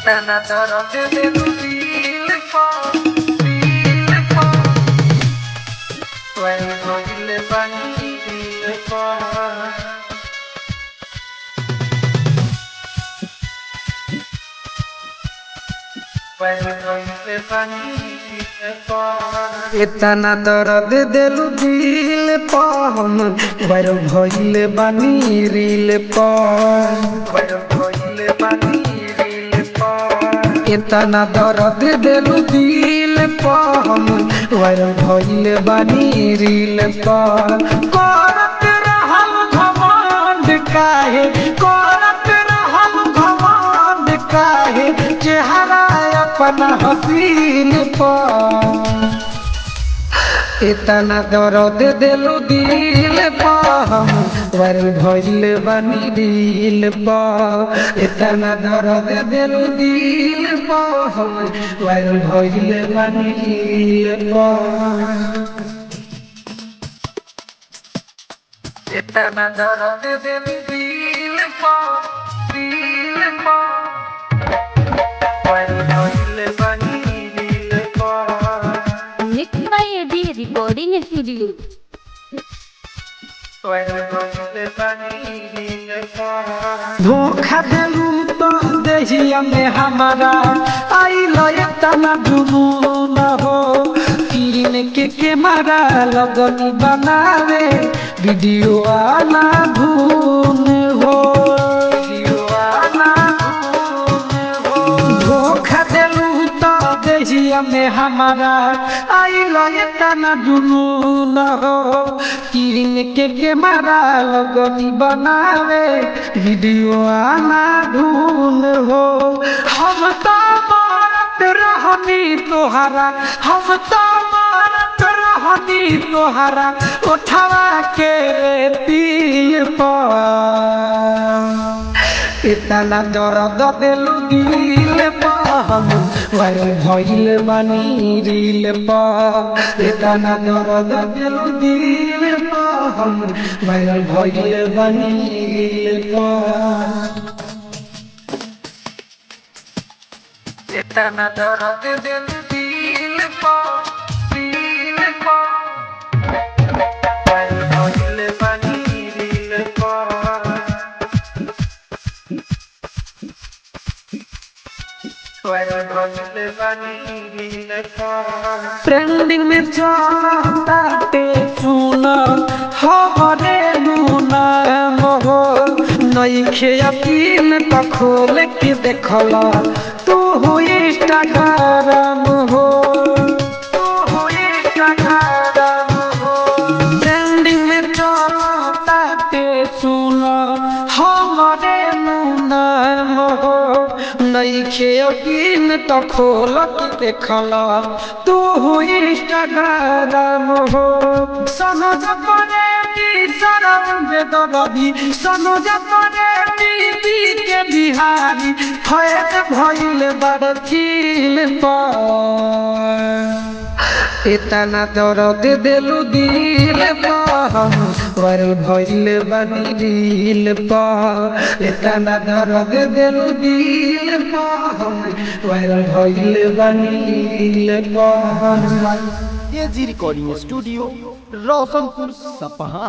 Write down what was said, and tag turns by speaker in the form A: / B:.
A: इतना दर्द दिल को वही भइल बानी दिल को वही भइल बानी दिल को इतना दर्द दिल को हम वही भइल बानी दिल को वही भइल बानी इतना दर्द दिल को हम वर भइल बानी रील पर करत रहल घमंड काहे करत रहल घमंड काहे चेहरा अपना हसीन पर इतना दर्द दिल पर हम वर भइल बानी दिल पर इतना दर्द दिल पर हम वर भइल बानी दिल पर इतना दर्द दिल पर वर भइल बानी दिल पर
B: Mixed by Eddie Recording Studio.
A: धोखा देलू तो दहिया में हमारा आई तना जुनून हो किरण के मारा लगनी बनावे वीडियो आना धून हो धोखा देलू तो दहिया में हमारा आई तना जुनून हो किरण के मारा लगनी बनावे वीडियो आना धून हो हम तो मारत रहनी तोहरा हम तो मारत रहनी तोहरा उठावा के तीर पर इतना दर्द दिल पर हम वर भइल बानी रील पर इतना दर्द दिल पर हम वर भइल बानी रील पर इतना दर्द दिल पर वर भइल बानी रील पर ट्रेंडिंग में चलते सुना हमारे लूना हो नइखे यकीन तो खोल के देखला तू हो इंस्टाग्राम हो ट्रेंडिंग में चलते सुना हमारे लूना हो नइखे यकीन तो खोल के देखला तू हो इंस्टाग्राम हो सनो जपने की शरम बेदरदी सनो जपने बीबी के बिहारी फैद भइल बड़खिल पर इतना दर्द दिल पर हम वर भइल बानी दिल पर इतना दर्द दिल पर हम वर भइल बानी दिल पर
C: एजी रिकॉर्डिंग स्टूडियो रोशनपुर सपहा।